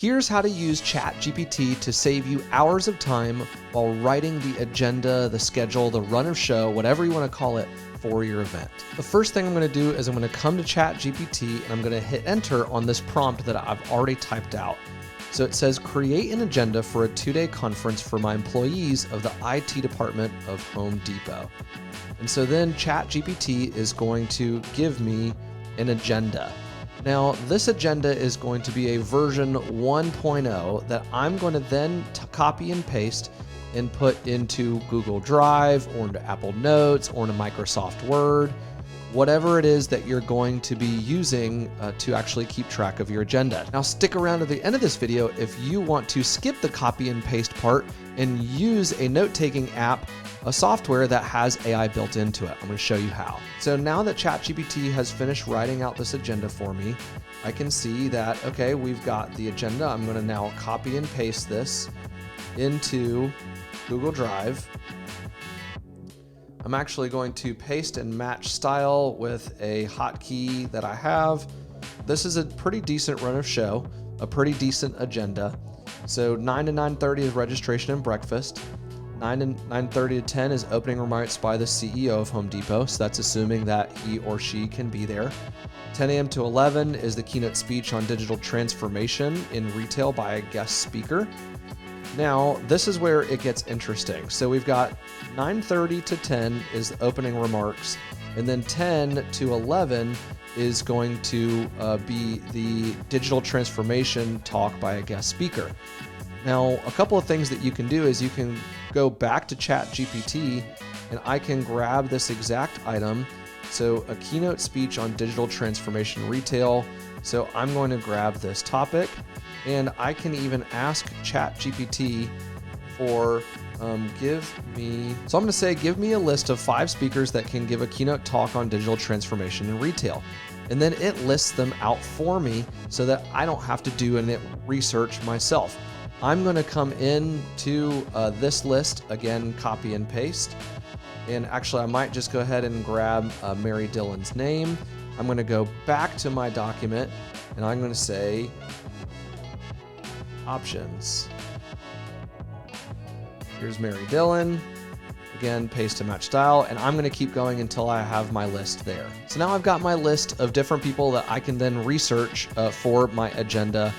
Here's how to use ChatGPT to save you hours of time while writing the agenda, the schedule, the run of show, whatever you want to call it, for your event. The first thing I'm going to do is I'm going to come to ChatGPT and I'm going to hit enter on this prompt that I've already typed out. So it says, create an agenda for a 2-day conference for my employees of the IT department of Home Depot. And so then ChatGPT is going to give me an agenda. Now, this agenda is going to be a version 1.0 that I'm going to then copy and paste and put into Google Drive or into Apple Notes or into Microsoft Word, whatever it is that you're going to be using to actually keep track of your agenda. Now, stick around to the end of this video if you want to skip the copy and paste part and use a note-taking app, a software that has AI built into it. I'm going to show you how. So now that ChatGPT has finished writing out this agenda for me, I can see that, okay, we've got the agenda. I'm going to now copy and paste this into Google Drive. I'm actually going to paste and match style with a hotkey that I have. This is a pretty decent run of show, a pretty decent agenda. So 9 to 9:30 is registration and breakfast. 9 to 9:30 to 10 is opening remarks by the CEO of Home Depot. So that's assuming that he or she can be there. 10 a.m. to 11 is the keynote speech on digital transformation in retail by a guest speaker. Now, this is where it gets interesting. So we've got 9:30 to 10 is the opening remarks, and then 10 to 11 is going to be the digital transformation talk by a guest speaker. Now, a couple of things that you can do is you can go back to ChatGPT and I can grab this exact item. So a keynote speech on digital transformation retail. So I'm going to grab this topic and I can even ask ChatGPT for give me a list of 5 speakers that can give a keynote talk on digital transformation in retail. And then it lists them out for me so that I don't have to do any research myself. I'm going to come into this list, again, copy and paste. And actually, I might just go ahead and grab Mary Dillon's name. I'm going to go back to my document and I'm going to say options. Here's Mary Dillon. Again, paste and match style, and I'm going to keep going until I have my list there. So now I've got my list of different people that I can then research for my agenda,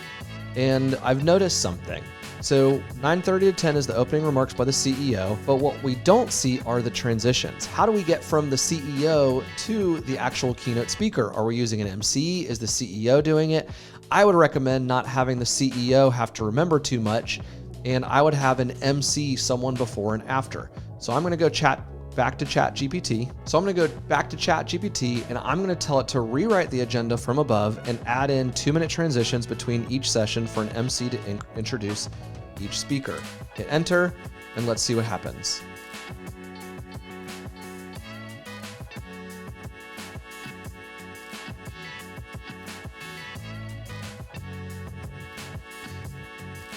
and I've noticed something. So 9:30 to 10 is the opening remarks by the CEO, but what we don't see are the transitions. How do we get from the CEO to the actual keynote speaker? Are we using an MC? Is the CEO doing it? I would recommend not having the CEO have to remember too much, and I would have an MC, someone before and after. So I'm going to go back to ChatGPT. So I'm going to go back to ChatGPT and I'm going to tell it to rewrite the agenda from above and add in 2-minute transitions between each session for an MC to introduce each speaker. Hit enter and let's see what happens.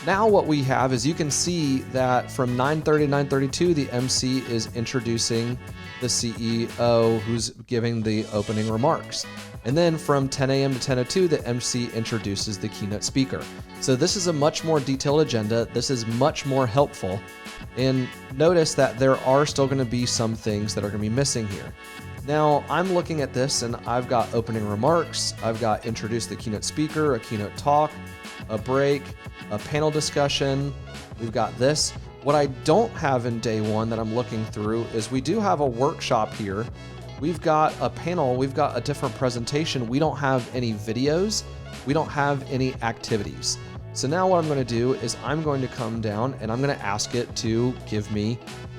Now what we have is you can see that from 9:30 to 9:32, the MC is introducing the CEO who's giving the opening remarks. And then from 10 a.m. to 10:02, the MC introduces the keynote speaker. So this is a much more detailed agenda. This is much more helpful. And notice that there are still going to be some things that are going to be missing here. Now I'm looking at this and I've got opening remarks. I've got introduce the keynote speaker, a keynote talk, a break, a panel discussion. We've got this. What I don't have in day one that I'm looking through is we do have a workshop here. We've got a panel, we've got a different presentation. We don't have any videos. We don't have any activities. So now what I'm going to do is I'm going to come down and I'm going to ask it to give me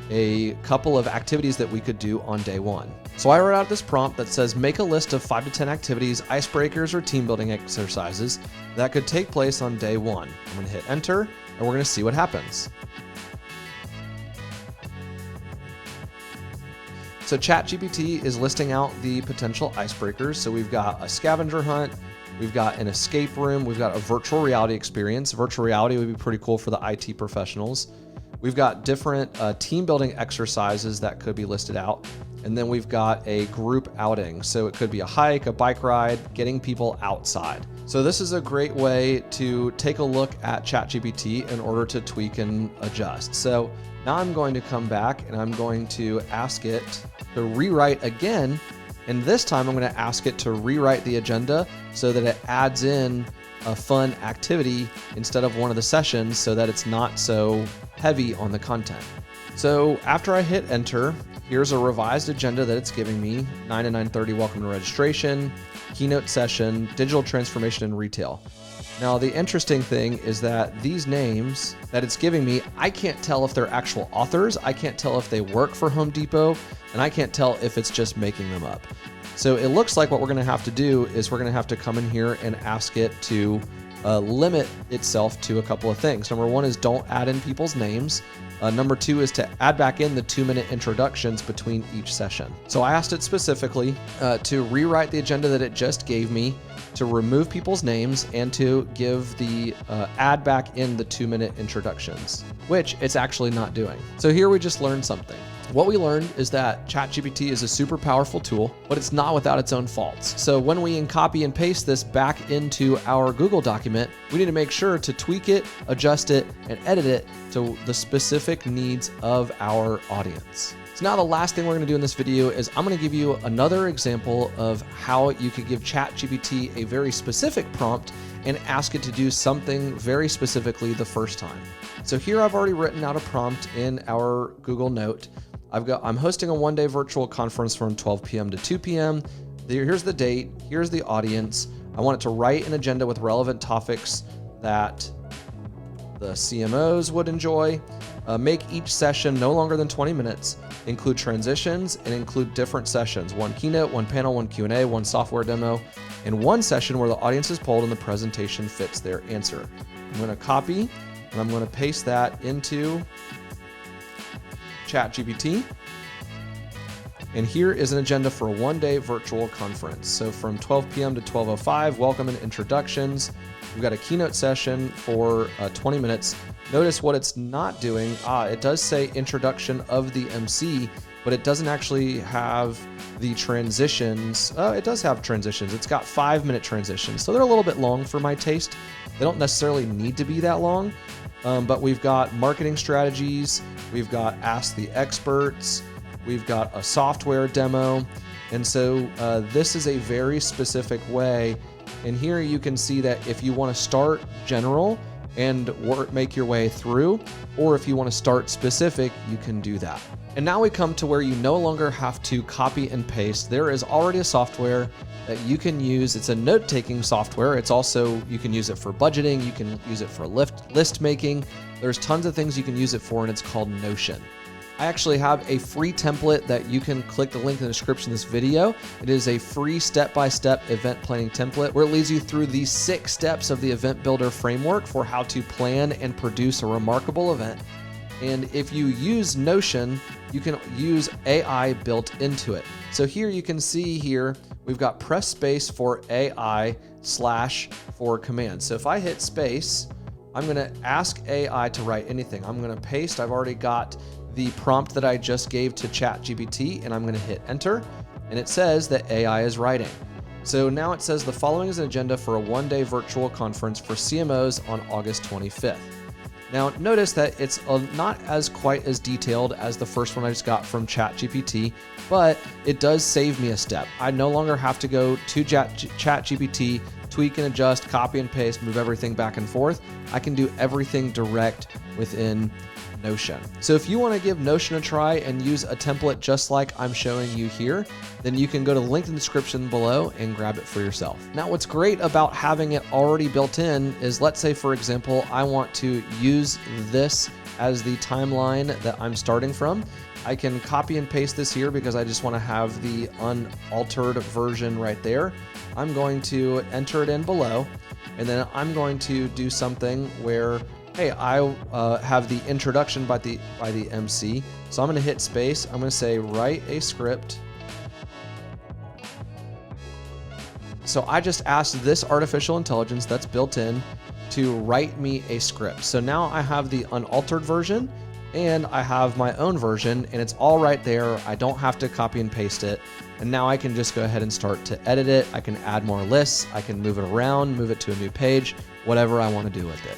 a couple of activities that we could do on day one. So I wrote out this prompt that says, make a list of 5 to 10 activities, icebreakers, or team building exercises that could take place on day one. I'm going to hit enter and we're going to see what happens. So ChatGPT is listing out the potential icebreakers. So we've got a scavenger hunt, we've got an escape room, we've got a virtual reality experience. Virtual reality would be pretty cool for the IT professionals. We've got different team building exercises that could be listed out. And then we've got a group outing. So it could be a hike, a bike ride, getting people outside. So this is a great way to take a look at ChatGPT in order to tweak and adjust. So now I'm going to come back and I'm going to ask it to rewrite again. And this time I'm going to ask it to rewrite the agenda so that it adds in a fun activity instead of one of the sessions so that it's not so heavy on the content. So after I hit enter, here's a revised agenda that it's giving me: 9 to 9:30, welcome to registration, keynote session, digital transformation and retail. Now, the interesting thing is that these names that it's giving me, I can't tell if they're actual authors. I can't tell if they work for Home Depot, and I can't tell if it's just making them up. So it looks like what we're going to have to do is we're going to have to come in here and ask it to limit itself to a couple of things. Number one is don't add in people's names. Number two is to add back in the 2-minute introductions between each session. So I asked it specifically to rewrite the agenda that it just gave me, to remove people's names, and to give the add back in the 2-minute introductions, which it's actually not doing. So here we just learned something. What we learned is that ChatGPT is a super powerful tool, but it's not without its own faults. So when we copy and paste this back into our Google document, we need to make sure to tweak it, adjust it, and edit it to the specific needs of our audience. So now the last thing we're going to do in this video is I'm going to give you another example of how you could give ChatGPT a very specific prompt and ask it to do something very specifically the first time. So here I've already written out a prompt in our Google Note. I'm hosting a one-day virtual conference from 12 p.m. to 2 p.m. Here's the date, here's the audience. I want it to write an agenda with relevant topics that the CMOs would enjoy. Make each session no longer than 20 minutes, include transitions, and include different sessions: one keynote, one panel, one Q&A, one software demo, and one session where the audience is polled and the presentation fits their answer. I'm going to copy and I'm going to paste that into ChatGPT. And here is an agenda for a one-day virtual conference. So from 12 p.m. to 12:05, welcome and introductions. We've got a keynote session for 20 minutes. Notice what it's not doing. It does say introduction of the MC, but it doesn't actually have the transitions. It does have transitions. It's got 5-minute transitions. So they're a little bit long for my taste. They don't necessarily need to be that long. But we've got marketing strategies, we've got Ask the Experts, we've got a software demo. And so this is a very specific way. And here you can see that if you want to start general and make your way through, or if you want to start specific, you can do that. And now we come to where you no longer have to copy and paste. There is already a software that you can use. It's a note-taking software. It's also, you can use it for budgeting. You can use it for list making. There's tons of things you can use it for, and it's called Notion. I actually have a free template that you can click the link in the description of this video. It is a free step-by-step event planning template where it leads you through the 6 steps of the Event Builder framework for how to plan and produce a remarkable event. And if you use Notion, you can use AI built into it. So here you can see here, we've got press space for AI / for commands. So if I hit space, I'm gonna ask AI to write anything. I'm gonna paste, I've already got the prompt that I just gave to ChatGPT, and I'm gonna hit enter, and it says that AI is writing. So now it says the following is an agenda for a one-day virtual conference for CMOs on August 25th. Now notice that it's not as quite as detailed as the first one I just got from ChatGPT, but it does save me a step. I no longer have to go to ChatGPT, tweak and adjust, copy and paste, move everything back and forth. I can do everything direct within Notion. So if you want to give Notion a try and use a template just like I'm showing you here, then you can go to the link in the description below and grab it for yourself. Now, what's great about having it already built in is, let's say, for example, I want to use this as the timeline that I'm starting from. I can copy and paste this here because I just want to have the unaltered version right there. I'm going to enter it in below, and then I'm going to do something where, hey, I have the introduction by the MC. So I'm going to hit space. I'm going to say write a script. So I just asked this artificial intelligence that's built in to write me a script. So now I have the unaltered version and I have my own version, and it's all right there. I don't have to copy and paste it. And now I can just go ahead and start to edit it. I can add more lists. I can move it around, move it to a new page, whatever I want to do with it.